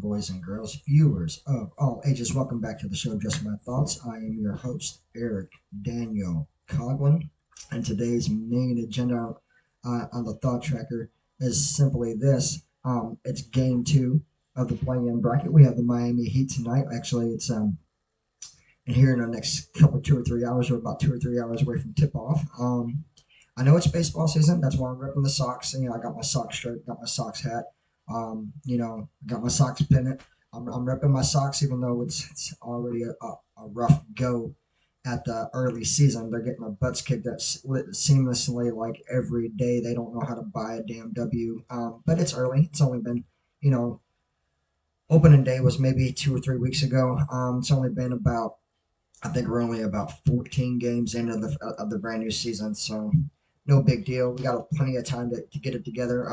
boys and girls, viewers of all ages. Welcome back to the show, Just My Thoughts. I am your host, Eric Daniel Coughlin, and today's main agenda on the thought tracker is simply this. It's game two of the play-in bracket. We have the Miami Heat tonight. Actually, it's and here in the next couple, 2 or 3 hours, we're about 2 or 3 hours away from tip-off. I know it's baseball season. That's why I'm ripping the socks. I got my sock shirt, got my socks hat. Got my socks pennant. I'm repping my socks, even though it's already a rough go at the early season. They're getting their butts kicked at seamlessly like every day. They don't know how to buy a damn W. But it's early. It's only been, you know, opening day was maybe 2 or 3 weeks ago. It's only been about, I think we're only about 14 games into the brand new season, so no big deal. We got plenty of time to get it together.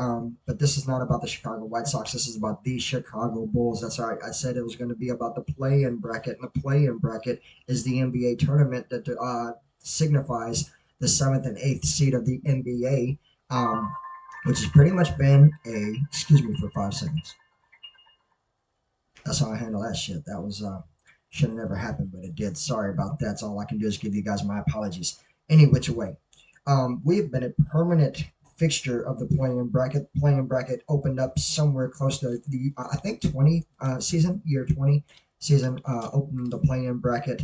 But this is not about the Chicago White Sox. This is about the Chicago Bulls. That's right. I said it was going to be about the play-in bracket, and the play-in bracket is the NBA tournament that signifies the seventh and eighth seed of the NBA, which has pretty much been a. Excuse me for 5 seconds. That's how I handle that shit. That was should have never happened, but it did. Sorry about that. That's all I can do is give you guys my apologies. Any which way. We have been a permanent fixture of the play-in bracket. Play-in bracket opened up somewhere close to the, I think, 20 season, year 20 season, opened the play-in bracket.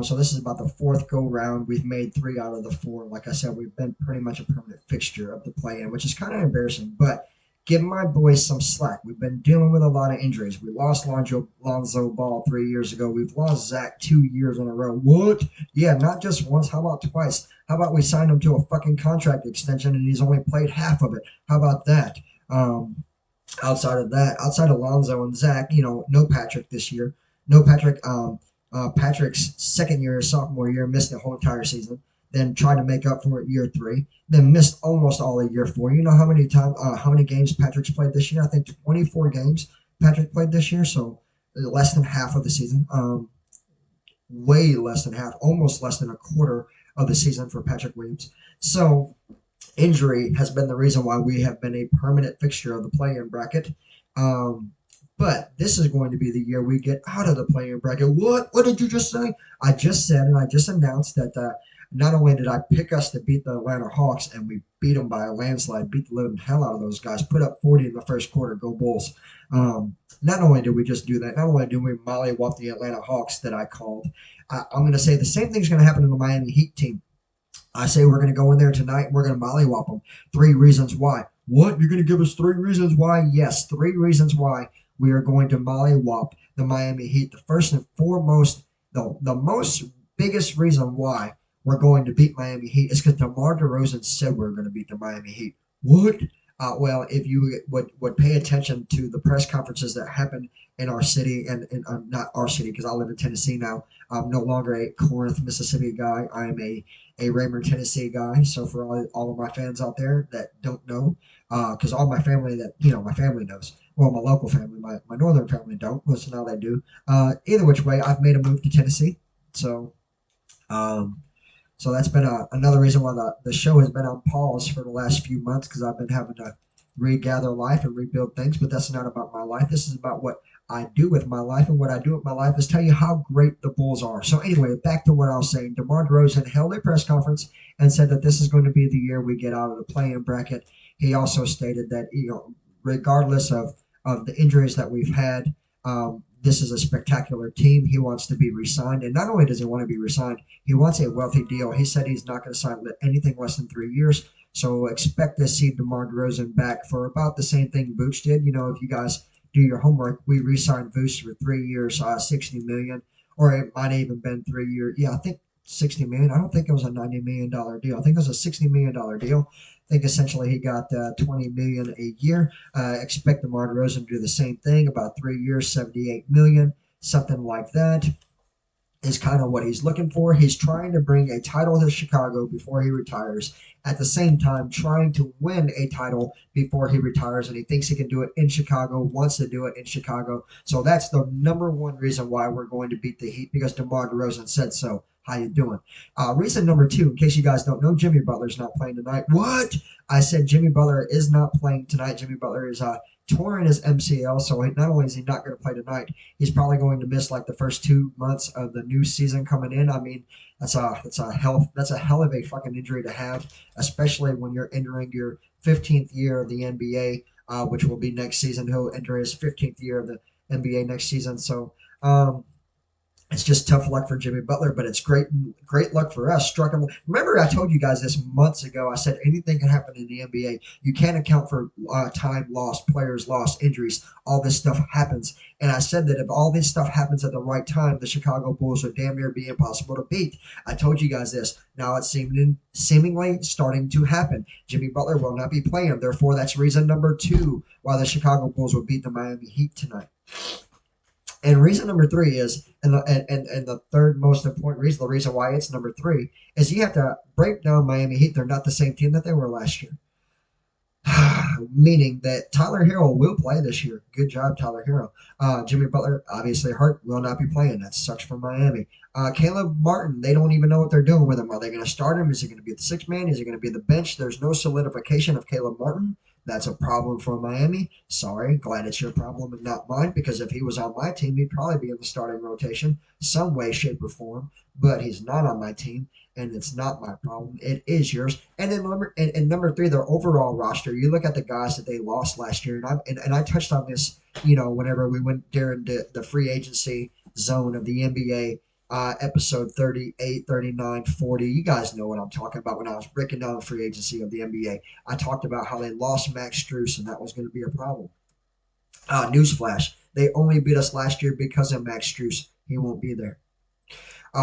So this is about the fourth go-round. We've made 3 out of the 4. Like I said, we've been pretty much a permanent fixture of the play-in, which is kind of embarrassing, but give my boys some slack. We've been dealing with a lot of injuries. We lost Lonzo Ball 3 years ago. We've lost Zach 2 years in a row. What? Yeah, not just once. How about twice? How about we signed him to a fucking contract extension and he's only played half of it? How about that? Outside of that, outside of Lonzo and Zach, no Patrick this year. No Patrick. Patrick's second year, sophomore year, missed the whole entire season. Then tried to make up for it year 3. Then missed almost all of year 4. You know how many games Patrick's played this year? I think 24 games Patrick played this year, so less than half of the season. Way less than half, almost less than a quarter of the season for Patrick Williams. So injury has been the reason why we have been a permanent fixture of the play-in bracket. But this is going to be the year we get out of the play-in bracket. What? What did you just say? I just said and I just announced that not only did I pick us to beat the Atlanta Hawks, and we beat them by a landslide, beat the living hell out of those guys, put up 40 in the first quarter, go Bulls. Not only did we just do that, not only did we mollywop the Atlanta Hawks that I called, I'm going to say the same thing's going to happen to the Miami Heat team. I say we're going to go in there tonight, we're going to mollywop them. 3 reasons why. What? You're going to give us 3 reasons why? Yes, 3 reasons why we are going to mollywop the Miami Heat. The first and foremost, the most biggest reason why we're going to beat Miami Heat is because DeMar DeRozan said we're going to beat the Miami Heat. What? Well, if you would pay attention to the press conferences that happen in our city, and not our city because I live in Tennessee now. I'm no longer a Corinth, Mississippi guy. I am a Raymond, Tennessee guy. So for all of my fans out there that don't know, because all my family my family knows. Well, my local family, my northern family don't. Well, so now they do. Either which way, I've made a move to Tennessee. So that's been another reason why the show has been on pause for the last few months, because I've been having to regather life and rebuild things. But that's not about my life. This is about what I do with my life. And what I do with my life is tell you how great the Bulls are. So anyway, back to what I was saying. DeMar DeRozan held a press conference and said that this is going to be the year we get out of the play-in bracket. He also stated that, regardless of the injuries that we've had, this is a spectacular team. He wants to be re-signed. And not only does he want to be re-signed, he wants a wealthy deal. He said he's not going to sign anything less than 3 years. So expect to see DeMar DeRozan back for about the same thing Vooch did. If you guys do your homework, we re-signed Vooch for 3 years, $60 million, or it might have even been 3 years. Yeah, I think $60 million. I don't think it was a $90 million deal. I think it was a $60 million deal. I think essentially he got $20 million a year. Expect DeMar DeRozan to do the same thing, about 3 years, $78 million, something like that is kind of what he's looking for. He's trying to bring a title to Chicago before he retires, at the same time trying to win a title before he retires, and he thinks he can do it in Chicago, wants to do it in Chicago. So that's the number one reason why we're going to beat the Heat, because DeMar DeRozan said so. How you doing? Reason number two, in case you guys don't know, Jimmy Butler's not playing tonight. What? I said Jimmy Butler is not playing tonight. Jimmy Butler is torn his MCL, so not only is he not going to play tonight, he's probably going to miss like the first 2 months of the new season coming in. I mean, that's a hell of a fucking injury to have, especially when you're entering your 15th year of the NBA, which will be next season. He'll enter his 15th year of the NBA next season. So it's just tough luck for Jimmy Butler, but it's great luck for us. Struck him. Remember, I told you guys this months ago. I said anything can happen in the NBA. You can't account for time lost, players lost, injuries. All this stuff happens, and I said that if all this stuff happens at the right time, the Chicago Bulls would damn near be impossible to beat. I told you guys this. Now it's seemingly starting to happen. Jimmy Butler will not be playing. Therefore, that's reason number two why the Chicago Bulls will beat the Miami Heat tonight. And reason number three is, and the third most important reason, the reason why it's number three, is you have to break down Miami Heat. They're not the same team that they were last year. Meaning that Tyler Hero will play this year. Good job, Tyler Hero. Jimmy Butler, obviously hurt, will not be playing. That sucks for Miami. Caleb Martin, they don't even know what they're doing with him. Are they going to start him? Is he going to be the sixth man? Is he going to be the bench? There's no solidification of Caleb Martin. That's a problem for Miami. Sorry, glad it's your problem and not mine, because if he was on my team, he'd probably be in the starting rotation some way, shape, or form. But he's not on my team, and it's not my problem. It is yours. And then number three, their overall roster. You look at the guys that they lost last year, and I touched on this, whenever we went during the free agency zone of the NBA, episode 38, 39, 40. You guys know what I'm talking about when I was breaking down the free agency of the NBA. I talked about how they lost Max Strus, and that was going to be a problem. Newsflash, they only beat us last year because of Max Strus. He won't be there.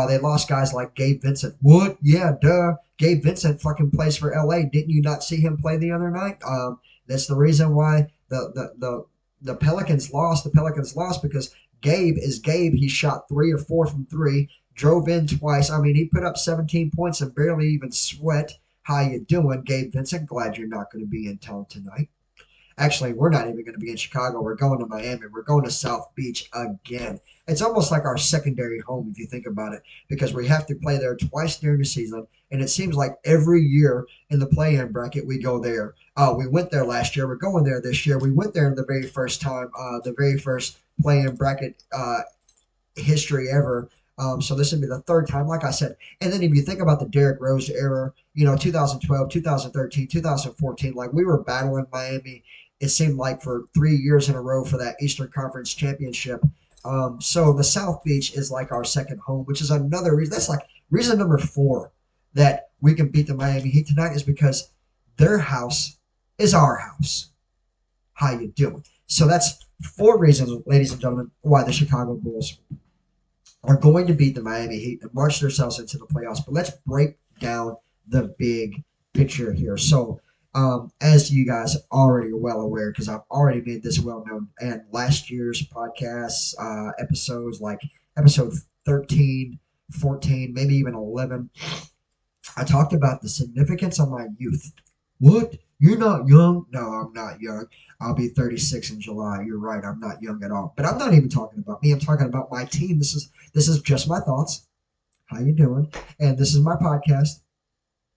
They lost guys like Gabe Vincent. What? Yeah, duh. Gabe Vincent fucking plays for LA. Didn't you not see him play the other night? That's the reason why the Pelicans lost. The Pelicans lost because Gabe is Gabe. He shot 3 or 4 from 3, drove in twice. I mean, he put up 17 points and barely even sweat. How you doing, Gabe Vincent? Glad you're not going to be in town tonight. Actually, we're not even going to be in Chicago. We're going to Miami. We're going to South Beach again. It's almost like our secondary home, if you think about it, because we have to play there twice during the season, and it seems like every year in the play-in bracket we go there. We went there last year. We're going there this year. We went there the very first time, the very first play-in bracket history ever. So this would be the third time, like I said. And then if you think about the Derrick Rose era, 2012, 2013, 2014, like we were battling Miami, it seemed like, for 3 years in a row for that Eastern Conference championship. So the South Beach is like our second home, which is another reason. That's like reason number 4 that we can beat the Miami Heat tonight, is because their house is our house. How you doing? So that's 4 reasons, ladies and gentlemen, why the Chicago Bulls are going to beat the Miami Heat and march themselves into the playoffs. But let's break down the big picture here. So as you guys already are well aware, because I've already made this well known, and last year's podcasts, episodes like episode 13, 14, maybe even 11, I talked about the significance of my youth. What? You're not young? No, I'm not young. I'll be 36 in July. You're right. I'm not young at all. But I'm not even talking about me. I'm talking about my team. This is just my thoughts. How you doing? And this is my podcast.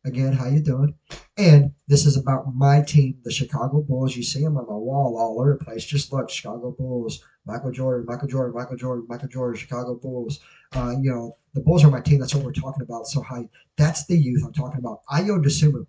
Again, how you doing? And this is about my team, the Chicago Bulls. You see them on my wall all over the place. Just look, Chicago Bulls, Michael Jordan, Michael Jordan, Michael Jordan, Michael Jordan, Chicago Bulls. The Bulls are my team. That's what we're talking about. So that's the youth I'm talking about. Ayo Dosunmu.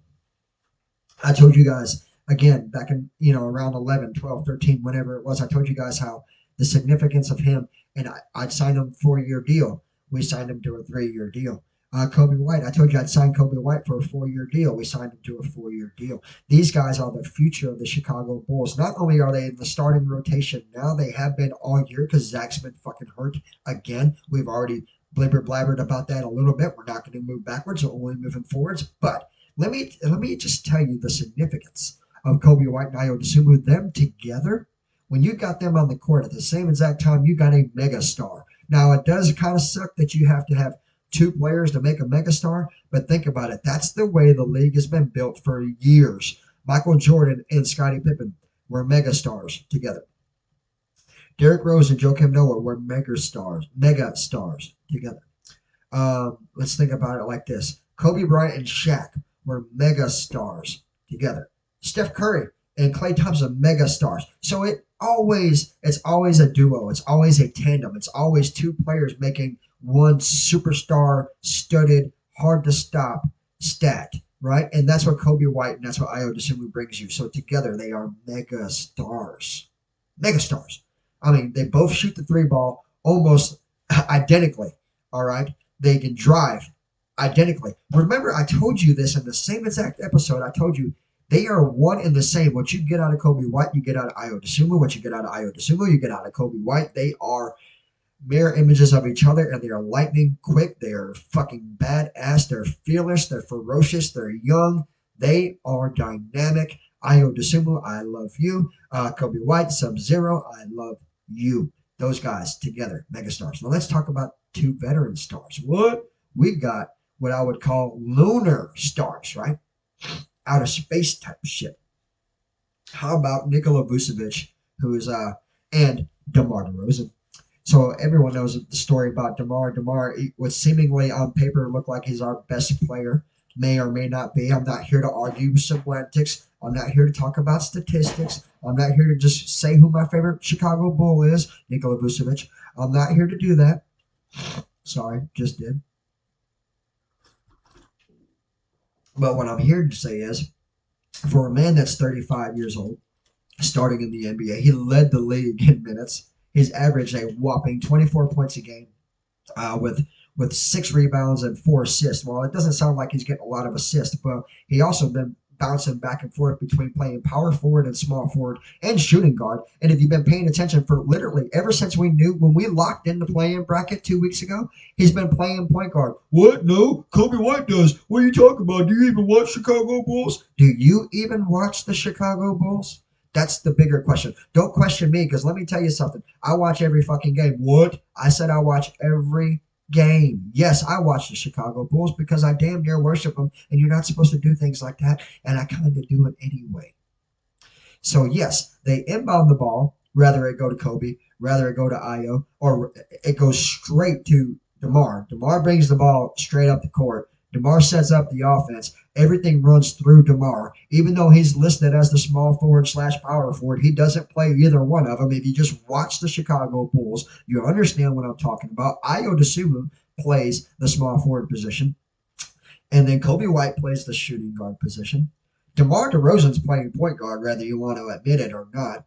I told you guys, again, back in, around 11, 12, 13, whenever it was, I told you guys how the significance of him, and I'd signed him for a 4-year deal. We signed him to a 3-year deal. Kobe White, I told you I'd sign Kobe White for a 4-year deal. We signed him to a 4-year deal. These guys are the future of the Chicago Bulls. Not only are they in the starting rotation now, they have been all year because Zach's been fucking hurt again. We've already blabbered about that a little bit. We're not going to move backwards, we're only moving forwards. But let me just tell you the significance of Kobe White and Ayo Dosunmu. Them together, when you got them on the court at the same exact time, you got a mega star. Now, it does kind of suck that you have to have 2 players to make a megastar, but think about it. That's the way the league has been built for years. Michael Jordan and Scottie Pippen were megastars together. Derrick Rose and Joakim Noah were mega stars together. Let's think about it like this: Kobe Bryant and Shaq were mega stars together. Steph Curry and Klay Thompson, mega stars. So it's always a duo. It's always a tandem. It's always two players making one superstar studded, hard to stop stat, right? And that's what Kobe White and that's what Io DeSumo brings you. So together they are mega stars. Mega stars. I mean, they both shoot the three ball almost identically. All right. They can drive identically. Remember, I told you this in the same exact episode. I told you they are one and the same. What you get out of Kobe White, you get out of Io DeSumo. What you get out of Io DeSumo, you get out of Kobe White. They are mirror images of each other, and they are lightning quick. They are fucking badass. They're fearless. They're ferocious. They're young. They are dynamic. Io DeSumo, I love you. Kobe White, Sub-Zero, I love you. Those guys together, megastars. Now let's talk about two veteran stars. What? We got what I would call lunar stars, right? Outer space type shit. How about Nikola Vucevic, who's and DeMar DeRozan? So everyone knows the story about DeMar. DeMar, what seemingly on paper look like he's our best player, may or may not be. I'm not here to argue semantics. I'm not here to talk about statistics. I'm not here to just say who my favorite Chicago Bull is, Nikola Vucevic. I'm not here to do that. Sorry, just did. But what I'm here to say is, for a man that's 35 years old, starting in the NBA, he led the league in minutes. He's averaged a whopping 24 points a game, with 6 rebounds and 4 assists. Well, it doesn't sound like he's getting a lot of assists, but he also been bouncing back and forth between playing power forward and small forward and shooting guard. And if you've been paying attention for literally ever since we knew when we locked in the play-in bracket 2 weeks ago, he's been playing point guard. What? No, Kobe White does. What are you talking about? Do you even watch Chicago Bulls? Do you even watch the Chicago Bulls? That's the bigger question. Don't question me, because let me tell you something. I watch every fucking game. What? I said I watch every game. Yes, I watch the Chicago Bulls because I damn near worship them, and you're not supposed to do things like that, and I kind of do it anyway. So yes, they inbound the ball, rather it go to Kobe, rather it go to Io, or it goes straight to DeMar. DeMar brings the ball straight up the court. DeMar sets up the offense. Everything runs through DeMar. Even though he's listed as the small forward / power forward, he doesn't play either one of them. If you just watch the Chicago Bulls, you understand what I'm talking about. Io DeSumo plays the small forward position, and then Kobe White plays the shooting guard position. DeMar DeRozan's playing point guard, whether you want to admit it or not.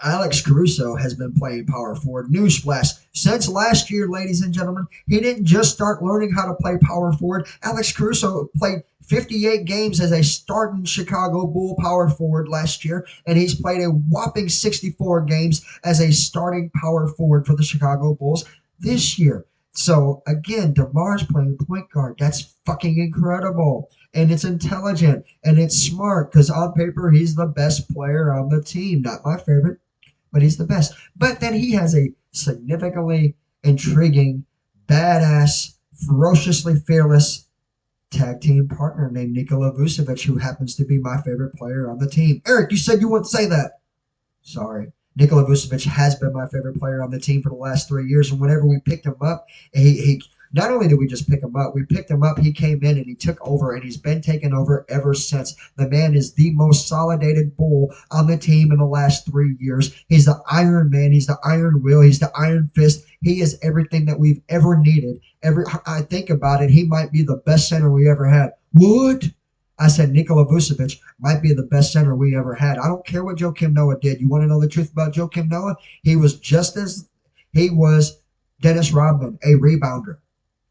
Alex Caruso has been playing power forward. Newsflash. Since last year, ladies and gentlemen, he didn't just start learning how to play power forward. Alex Caruso played 58 games as a starting Chicago Bull power forward last year, and he's played a whopping 64 games as a starting power forward for the Chicago Bulls this year. So, again, DeMar's playing point guard. That's fucking incredible. And it's intelligent, and it's smart, because on paper, he's the best player on the team. Not my favorite, but he's the best. But then he has a significantly intriguing, badass, ferociously fearless tag team partner named Nikola Vucevic, who happens to be my favorite player on the team. Eric, you said you wouldn't say that. Sorry. Nikola Vucevic has been my favorite player on the team for the last 3 years, and whenever we picked him up, he not only did we just pick him up, we picked him up, he came in and he took over, and he's been taking over ever since. The man is the most solidated Bull on the team in the last 3 years. He's the Iron Man. He's the Iron Will. He's the Iron Fist. He is everything that we've ever needed. I think about it, he might be the best center we ever had. What? I said Nikola Vucevic might be the best center we ever had. I don't care what Joakim Noah did. You want to know the truth about Joakim Noah? He was Dennis Rodman, a rebounder.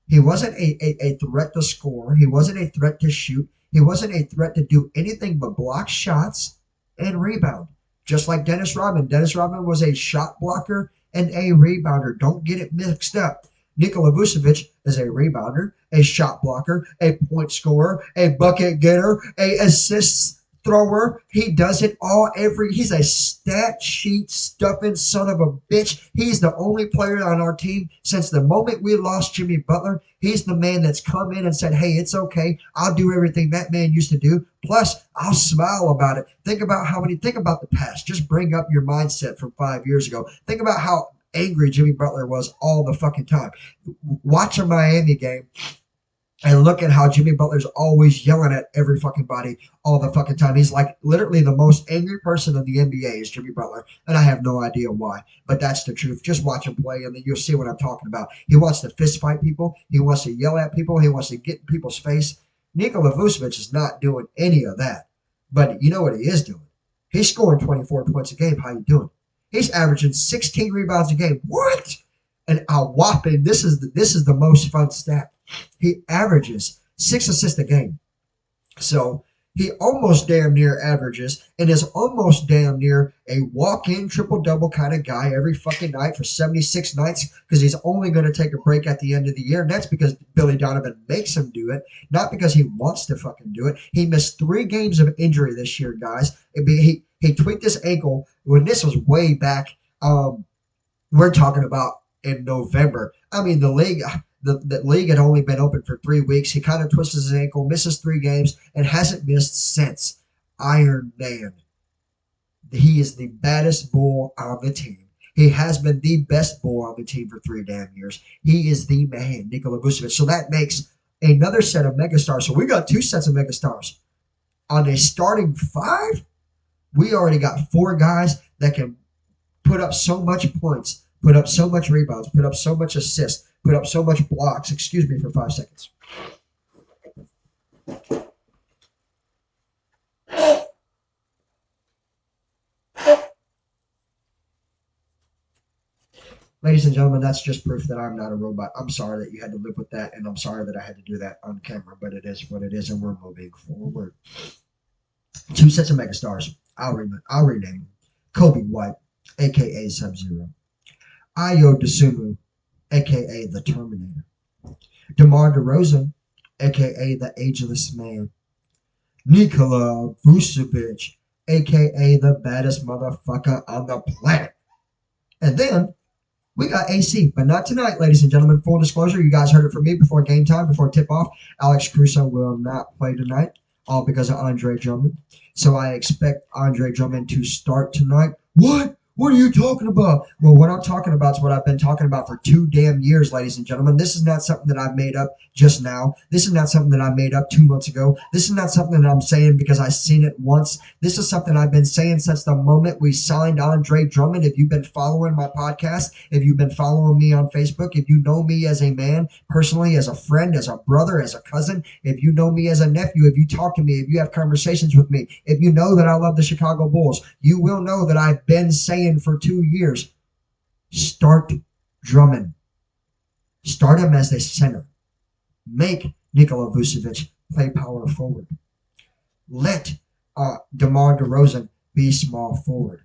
He wasn't a threat to score. He wasn't a threat to shoot. He wasn't a threat to do anything but block shots and rebound. Just like Dennis Rodman. Dennis Rodman was a shot blocker and a rebounder. Don't get it mixed up. Nikola Vucevic is a rebounder, a shot blocker, a point scorer, a bucket getter, a assist thrower. He does it all he's a stat sheet stuffing son of a bitch. He's the only player on our team since the moment we lost Jimmy Butler. He's the man that's come in and said, hey, it's okay. I'll do everything that man used to do. Plus, I'll smile about it. Think about the past. Just bring up your mindset from 5 years ago. Think about how angry Jimmy Butler was all the fucking time. Watch a Miami game and look at how Jimmy Butler's always yelling at every fucking body all the fucking time. He's like literally the most angry person in the NBA is Jimmy Butler. And I have no idea why. But that's the truth. Just watch him play and then you'll see what I'm talking about. He wants to fist fight people. He wants to yell at people. He wants to get in people's face. Nikola Vucevic is not doing any of that. But you know what he is doing? He's scoring 24 points a game. How you doing? He's averaging 16 rebounds a game. What? And a whopping, this is the most fun stat. He averages 6 assists a game. So he almost damn near averages and is almost damn near a walk-in triple-double kind of guy every fucking night for 76 nights because he's only going to take a break at the end of the year. And that's because Billy Donovan makes him do it, not because he wants to fucking do it. He missed 3 games of injury this year, guys. He tweaked his ankle when this was way back. We're talking about in November. I mean, the league had only been open for 3 weeks. He kind of twists his ankle, misses 3 games, and hasn't missed since. Iron Man. He is the baddest bull on the team. He has been the best bull on the team for 3 damn years. He is the man, Nikola Vucevic. So that makes another set of megastars. So we got 2 sets of megastars. On a starting 5, we already got 4 guys that can put up so much points, put up so much rebounds, put up so much assists, put up so much blocks. Excuse me for 5 seconds. Ladies and gentlemen, that's just proof that I'm not a robot. I'm sorry that you had to live with that, and I'm sorry that I had to do that on camera, but it is what it is, and we're moving forward. 2 sets of megastars. I'll rename them. Kobe White, a.k.a. Sub-Zero. Ayo Dosunmu, a.k.a. the Terminator. DeMar DeRozan, a.k.a. the Ageless Man. Nikola Vucevic, a.k.a. the baddest motherfucker on the planet. And then we got AC, but not tonight, ladies and gentlemen. Full disclosure, you guys heard it from me before game time, before tip-off. Alex Caruso will not play tonight, all because of Andre Drummond. So I expect Andre Drummond to start tonight. What? What are you talking about? Well, what I'm talking about is what I've been talking about for 2 damn years, ladies and gentlemen. This is not something that I've made up just now. This is not something that I made up 2 months ago. This is not something that I'm saying because I've seen it once. This is something I've been saying since the moment we signed Andre Drummond. If you've been following my podcast, if you've been following me on Facebook, if you know me as a man, personally, as a friend, as a brother, as a cousin, if you know me as a nephew, if you talk to me, if you have conversations with me, if you know that I love the Chicago Bulls, you will know that I've been saying for 2 years, start Drummond. Start him as the center. Make Nikola Vucevic play power forward. Let DeMar DeRozan be small forward.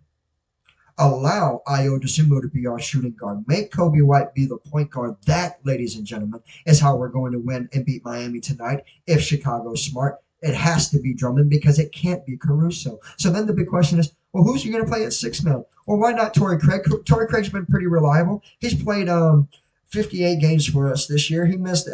Allow Ayo Dosunmu to be our shooting guard. Make Kobe White be the point guard. That, ladies and gentlemen, is how we're going to win and beat Miami tonight. If Chicago's smart, it has to be Drummond because it can't be Caruso. So then the big question is, well, who's you going to play at 6 man? Well, why not Torrey Craig? Torrey Craig's been pretty reliable. He's played 58 games for us this year. He missed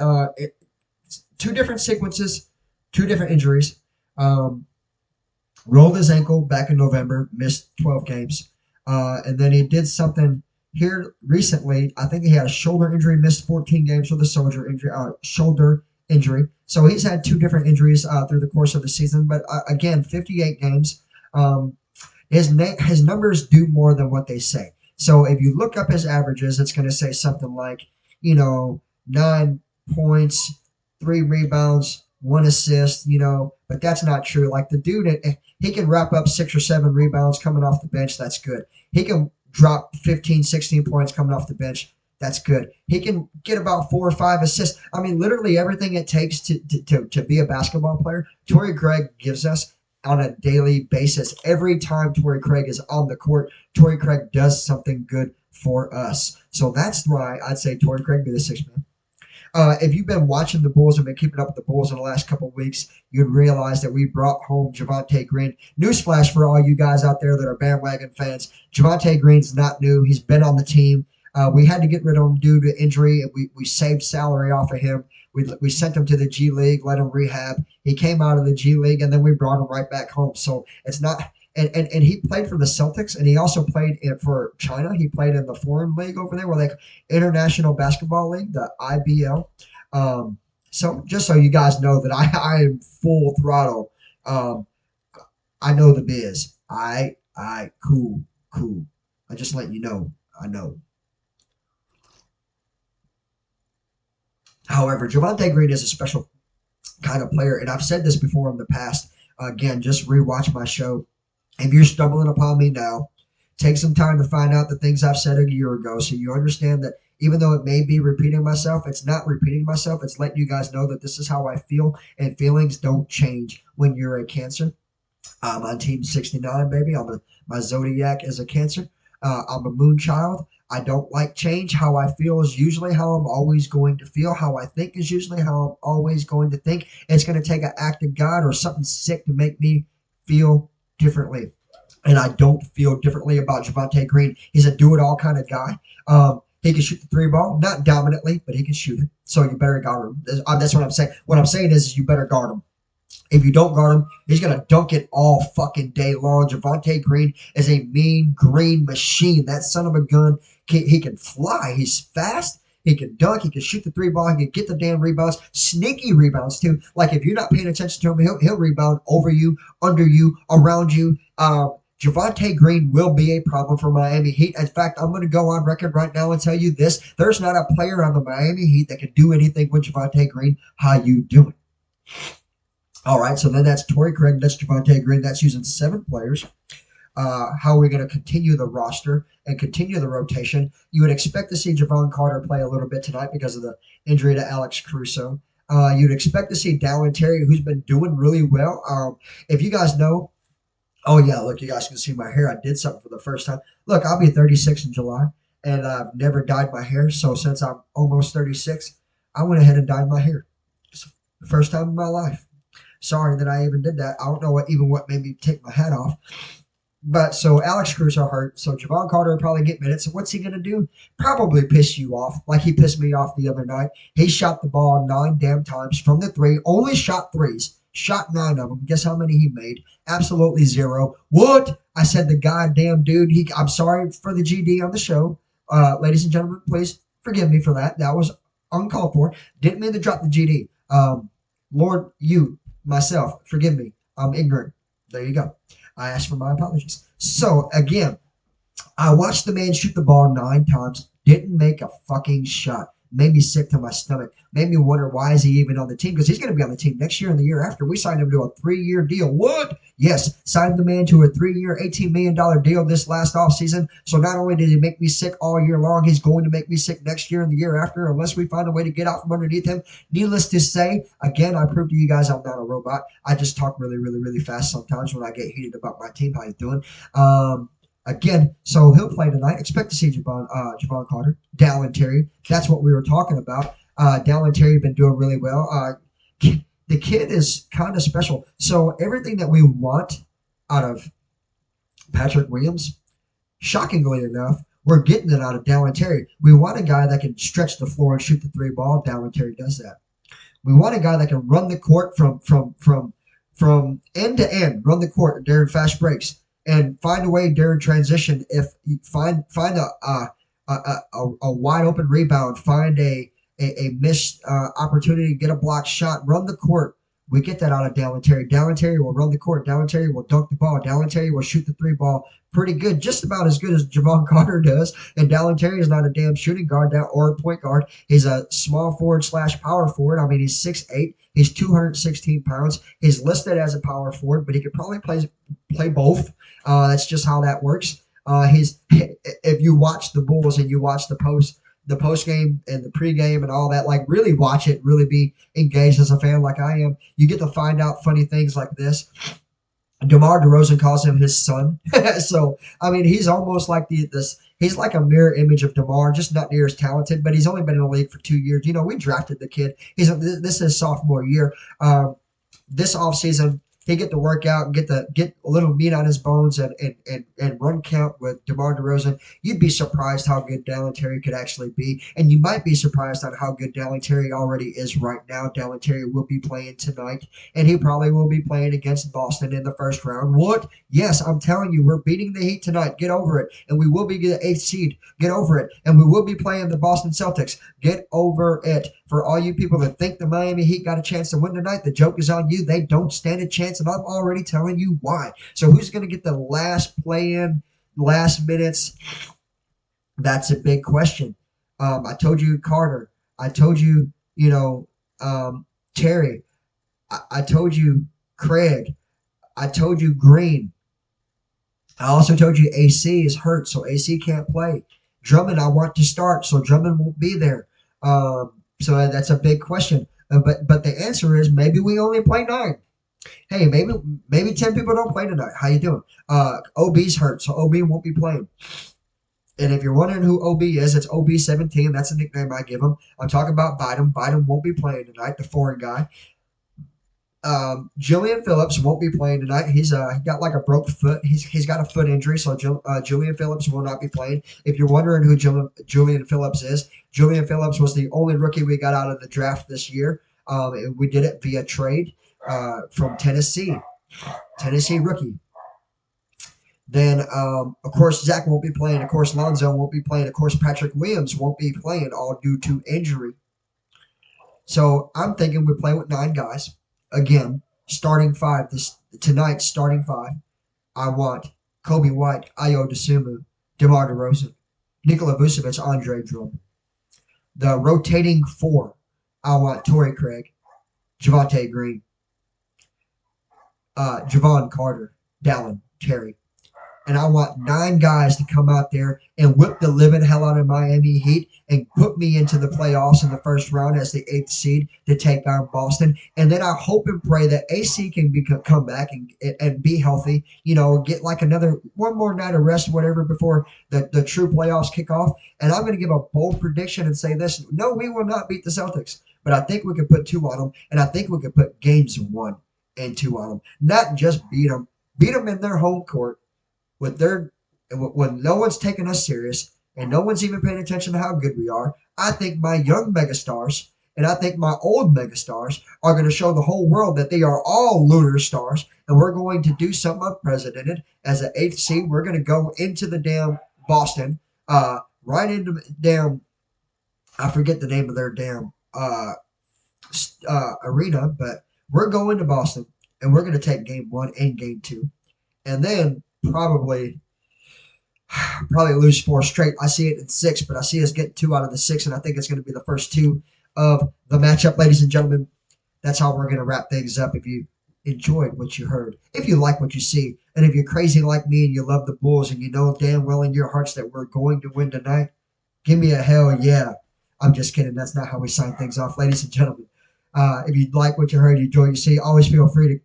2 different sequences, 2 different injuries. Rolled his ankle back in November, missed 12 games. And then he did something here recently. I think he had a shoulder injury, missed 14 games with a shoulder injury. So he's had 2 different injuries through the course of the season. But again, 58 games. His numbers do more than what they say. So if you look up his averages, it's going to say something like, 9 points, 3 rebounds, 1 assist, but that's not true. Like the dude, he can wrap up 6 or 7 rebounds coming off the bench. That's good. He can drop 15, 16 points coming off the bench. That's good. He can get about 4 or 5 assists. I mean, literally everything it takes to be a basketball player, Torrey Craig gives us on a daily basis. Every time Torrey Craig is on the court, Torrey Craig does something good for us. So that's why I'd say Torrey Craig be the 6th man. If you've been watching the Bulls and been keeping up with the Bulls in the last couple of weeks, you'd realize that we brought home Javonte Green. Newsflash for all you guys out there that are bandwagon fans. Javonte Green's not new. He's been on the team. We had to get rid of him due to injury. We saved salary off of him. We sent him to the G League, let him rehab. He came out of the G League, and then we brought him right back home. So it's not and he played for the Celtics, and he also played for China. He played in the foreign league over there, where like International Basketball League, the IBL. So just so you guys know that I am full throttle. I know the biz. Cool. I just let you know. I know. However, Javonte Green is a special kind of player, and I've said this before in the past. Again, just rewatch my show. If you're stumbling upon me now, take some time to find out the things I've said a year ago, so you understand that even though it may be repeating myself, it's not repeating myself. It's letting you guys know that this is how I feel, and feelings don't change when you're a Cancer. I'm on Team 69, baby. My zodiac is a Cancer. I'm a moon child. I don't like change. How I feel is usually how I'm always going to feel. How I think is usually how I'm always going to think. It's going to take an act of God or something sick to make me feel differently. And I don't feel differently about Javonte Green. He's a do-it-all kind of guy. He can shoot the three ball, not dominantly, but he can shoot it. So you better guard him. That's what I'm saying. What I'm saying is you better guard him. If you don't guard him, he's going to dunk it all fucking day long. Javonte Green is a mean green machine. That son of a gun, he can fly. He's fast. He can dunk. He can shoot the three ball. He can get the damn rebounds. Sneaky rebounds, too. Like, if you're not paying attention to him, he'll rebound over you, under you, around you. Javonte Green will be a problem for Miami Heat. In fact, I'm going to go on record right now and tell you this. There's not a player on the Miami Heat that can do anything with Javonte Green. How you doing? All right, so then that's Torrey Craig, that's Javonte Green. That's using 7 players. How are we going to continue the roster and continue the rotation? You would expect to see Javon Carter play a little bit tonight because of the injury to Alex Caruso. You'd expect to see Dallin Terry, who's been doing really well. If you guys know, oh, yeah, look, you guys can see my hair. I did something for the first time. Look, I'll be 36 in July, and I've never dyed my hair. So since I'm almost 36, I went ahead and dyed my hair. It's the first time in my life. Sorry that I even did that. I don't know what made me take my hat off. But so Alex Caruso hurt. So Javon Carter will probably get minutes. So what's he going to do? Probably piss you off like he pissed me off the other night. He shot the ball 9 damn times from the 3. Only shot 3s. Shot 9 of them. Guess how many he made? Absolutely 0. What? I said the goddamn dude. I'm sorry for the GD on the show. Ladies and gentlemen, please forgive me for that. That was uncalled for. Didn't mean to drop the GD. Lord, myself, forgive me. I'm ignorant. There you go. I ask for my apologies. So, again, I watched the man shoot the ball 9 times. Didn't make a fucking shot. Made me sick to my stomach. Made me wonder, why is he even on the team? Because he's going to be on the team next year and the year after. We signed him to a 3-year deal. What? Yes, signed the man to a 3-year, $18 million deal this last offseason. So not only did he make me sick all year long, he's going to make me sick next year and the year after unless we find a way to get out from underneath him. Needless to say, again, I proved to you guys I'm not a robot. I just talk really, really, really fast sometimes when I get heated about my team. How you doing? Again, so he'll play tonight. Expect to see Javon Carter, Dallin Terry. That's what we were talking about. Dallin Terry been doing really well. The kid is kind of special. So everything that we want out of Patrick Williams, shockingly enough, we're getting it out of Dallin Terry. We want a guy that can stretch the floor and shoot the 3 ball. Dallin Terry does that. We want a guy that can run the court from end to end, run the court during fast breaks. And find a way during transition. If you find a wide open rebound, find a missed opportunity, get a block shot, run the court. We get that out of Dallin Terry. Dallin Terry will run the court. Dallin Terry will dunk the ball. Dallin Terry will shoot the 3 ball pretty good, just about as good as Javon Carter does. And Dallin Terry is not a damn shooting guard or a point guard. He's a small forward / power forward. I mean, he's 6'8". He's 216 pounds. He's listed as a power forward, but he could probably play both. That's just how that works. If you watch the Bulls and you watch the post game and the pregame and all that, like really watch it, really be engaged as a fan like I am, you get to find out funny things like this. DeMar DeRozan calls him his son. So, I mean, he's almost like he's like a mirror image of DeMar, just not near as talented, but he's only been in the league for 2 years. You know, we drafted the kid. This is his sophomore year. This offseason, he get the workout, get a little meat on his bones, and run count with DeMar DeRozan, you'd be surprised how good Dallin Terry could actually be, and you might be surprised on how good Dallin Terry already is right now. Dallin Terry will be playing tonight, and he probably will be playing against Boston in the first round. What? Yes, I'm telling you, we're beating the Heat tonight. Get over it, and we will be the eighth seed. Get over it, and we will be playing the Boston Celtics. Get over it. For all you people that think the Miami Heat got a chance to win tonight, the joke is on you. They don't stand a chance, and I'm already telling you why. So who's going to get the last play-in, last minutes? That's a big question. I told you Carter. I told you, Terry. I told you Craig. I told you Green. I also told you AC is hurt, so AC can't play. Drummond, I want to start, so Drummond won't be there. So that's a big question. But the answer is maybe we only play 9. Hey, maybe 10 people don't play tonight. How you doing? OB's hurt, so OB won't be playing. And if you're wondering who OB is, it's OB17. That's the nickname I give him. I'm talking about Bynum. Bynum won't be playing tonight, the foreign guy. Julian Phillips won't be playing tonight. He got like a broke foot. He's got a foot injury, so Julian Phillips will not be playing. If you're wondering who Julian Phillips is, Julian Phillips was the only rookie we got out of the draft this year. We did it via trade from Tennessee rookie. Then, of course, Zach won't be playing. Of course, Lonzo won't be playing. Of course, Patrick Williams won't be playing, all due to injury. So I'm thinking we play with 9 guys. Again, starting 5 tonight. Starting 5. I want Kobe White, Ayo Dosunmu, DeMar DeRozan, Nikola Vucevic, Andre Drummond. The rotating 4. I want Torrey Craig, Javonte Green, Javon Carter, Dallin Terry. And I want 9 guys to come out there and whip the living hell out of Miami Heat and put me into the playoffs in the first round as the 8th seed to take on Boston. And then I hope and pray that AC can come back and be healthy, get like one more night of rest, whatever, before the true playoffs kick off. And I'm going to give a bold prediction and say this. No, we will not beat the Celtics. But I think we can put 2 on them. And I think we can put games 1 and 2 on them. Not just beat them. Beat them in their home court. When no one's taking us serious and no one's even paying attention to how good we are, I think my young megastars and I think my old megastars are going to show the whole world that they are all lunar stars, and we're going to do something unprecedented. As an 8th seed, we're going to go into the damn Boston, right into the damn, I forget the name of their damn arena, but we're going to Boston, and we're going to take game 1 and game 2. And then probably lose 4 straight. I see it in 6, but I see us getting 2 out of the 6, and I think it's going to be the first 2 of the matchup, ladies and gentlemen. That's how we're going to wrap things up. If you enjoyed what you heard, if you like what you see, and if you're crazy like me and you love the Bulls and you know damn well in your hearts that we're going to win tonight, give me a hell yeah. I'm just kidding. That's not how we sign things off, ladies and gentlemen. If you like what you heard, you enjoy what you see, always feel free to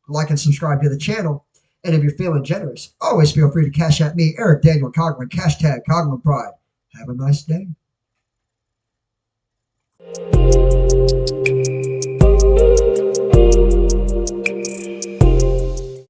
like and subscribe to the channel. And if you're feeling generous, always feel free to cash at me, Erick Daniel Coughlin, hashtag Coughlin Pride. Have a nice day.